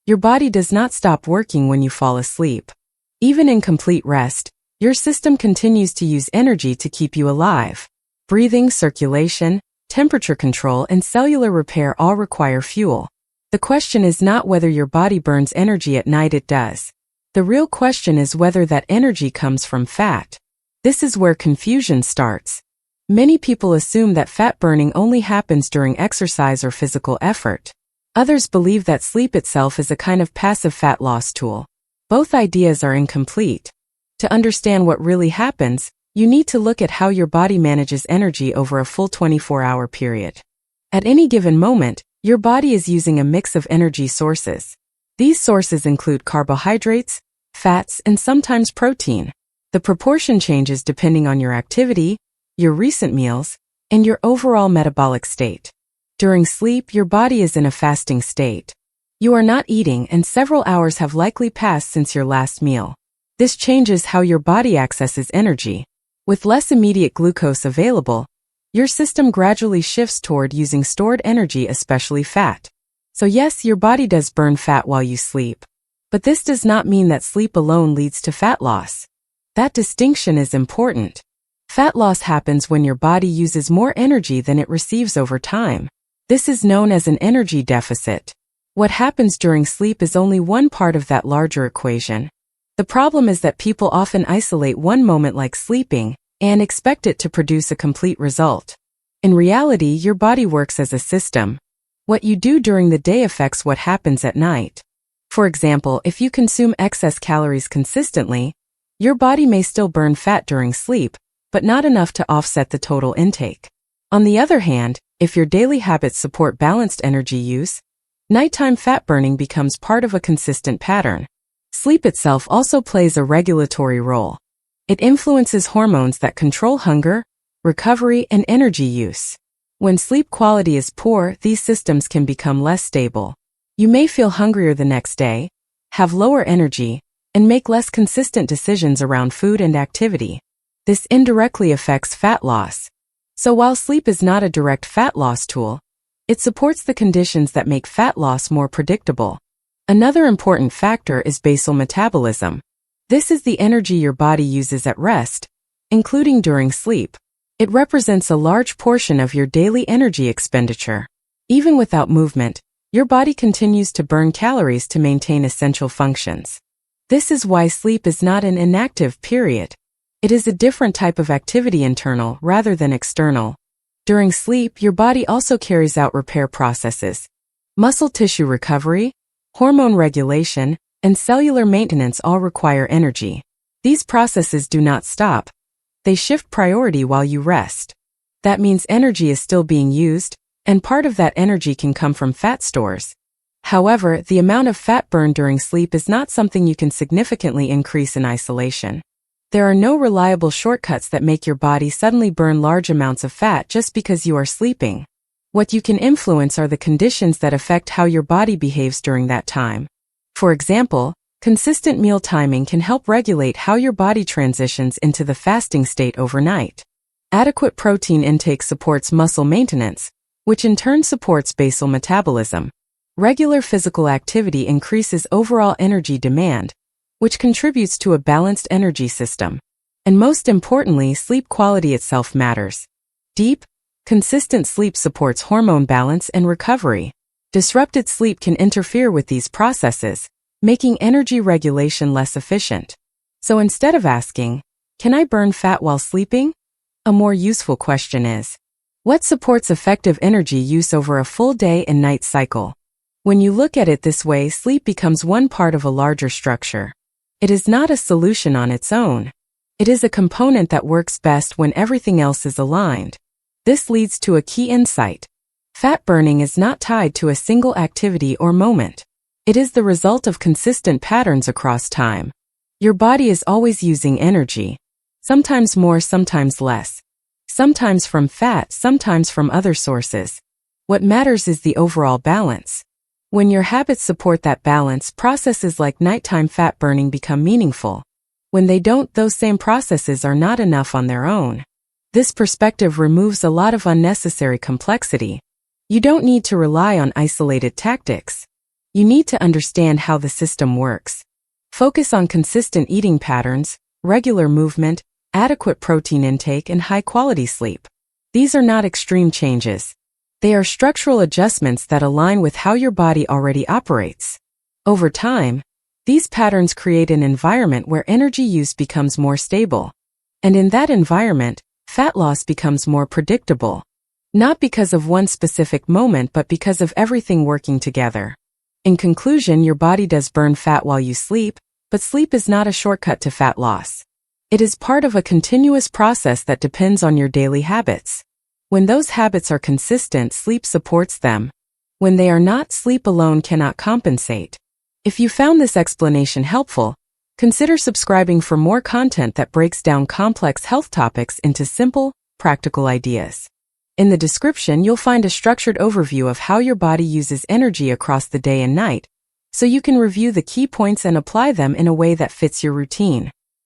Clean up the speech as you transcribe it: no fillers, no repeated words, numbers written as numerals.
Your body does not stop working when you fall asleep. Even in complete rest, your system continues to use energy to keep you alive. Breathing, circulation, temperature control, and cellular repair all require fuel. The question is not whether your body burns energy at night, it does. The real question is whether that energy comes from fat. This is where confusion starts. Many people assume that fat burning only happens during exercise or physical effort. Others believe that sleep itself is a kind of passive fat loss tool. Both ideas are incomplete. To understand what really happens, you need to look at how your body manages energy over a full 24-hour period. At any given moment, your body is using a mix of energy sources. These sources include carbohydrates, fats, and sometimes protein. The proportion changes depending on your activity, your recent meals, and your overall metabolic state. During sleep, your body is in a fasting state. You are not eating and several hours have likely passed since your last meal. This changes how your body accesses energy. With less immediate glucose available, your system gradually shifts toward using stored energy, especially fat. So yes, your body does burn fat while you sleep. But this does not mean that sleep alone leads to fat loss. That distinction is important. Fat loss happens when your body uses more energy than it receives over time. This is known as an energy deficit. What happens during sleep is only one part of that larger equation. The problem is that people often isolate one moment like sleeping and expect it to produce a complete result. In reality, your body works as a system. What you do during the day affects what happens at night. For example, if you consume excess calories consistently, your body may still burn fat during sleep, but not enough to offset the total intake. On the other hand, if your daily habits support balanced energy use, nighttime fat burning becomes part of a consistent pattern. Sleep itself also plays a regulatory role. It influences hormones that control hunger, recovery, and energy use. When sleep quality is poor, these systems can become less stable. You may feel hungrier the next day, have lower energy, and make less consistent decisions around food and activity. This indirectly affects fat loss. So while sleep is not a direct fat loss tool, it supports the conditions that make fat loss more predictable. Another important factor is basal metabolism. This is the energy your body uses at rest, including during sleep. It represents a large portion of your daily energy expenditure. Even without movement, your body continues to burn calories to maintain essential functions. This is why sleep is not an inactive period. It is a different type of activity, internal rather than external. During sleep, your body also carries out repair processes. Muscle tissue recovery, hormone regulation, and cellular maintenance all require energy. These processes do not stop. They shift priority while you rest. That means energy is still being used, and part of that energy can come from fat stores. However, the amount of fat burned during sleep is not something you can significantly increase in isolation. There are no reliable shortcuts that make your body suddenly burn large amounts of fat just because you are sleeping. What you can influence are the conditions that affect how your body behaves during that time. For example, consistent meal timing can help regulate how your body transitions into the fasting state overnight. Adequate protein intake supports muscle maintenance, which in turn supports basal metabolism. Regular physical activity increases overall energy demand, which contributes to a balanced energy system. And most importantly, sleep quality itself matters. Deep, consistent sleep supports hormone balance and recovery. Disrupted sleep can interfere with these processes, making energy regulation less efficient. So instead of asking, "Can I burn fat while sleeping?" a more useful question is, what supports effective energy use over a full day and night cycle? When you look at it this way, sleep becomes one part of a larger structure. It is not a solution on its own. It is a component that works best when everything else is aligned. This leads to a key insight. Fat burning is not tied to a single activity or moment. It is the result of consistent patterns across time. Your body is always using energy. Sometimes more, sometimes less. Sometimes from fat, sometimes from other sources. What matters is the overall balance. When your habits support that balance, processes like nighttime fat burning become meaningful. When they don't, those same processes are not enough on their own. This perspective removes a lot of unnecessary complexity. You don't need to rely on isolated tactics. You need to understand how the system works. Focus on consistent eating patterns, regular movement, adequate protein intake, and high-quality sleep. These are not extreme changes. They are structural adjustments that align with how your body already operates. Over time, these patterns create an environment where energy use becomes more stable. And in that environment, fat loss becomes more predictable. Not because of one specific moment, but because of everything working together. In conclusion, your body does burn fat while you sleep, but sleep is not a shortcut to fat loss. It is part of a continuous process that depends on your daily habits. When those habits are consistent, sleep supports them. When they are not, sleep alone cannot compensate. If you found this explanation helpful, consider subscribing for more content that breaks down complex health topics into simple, practical ideas. In the description, you'll find a structured overview of how your body uses energy across the day and night, so you can review the key points and apply them in a way that fits your routine.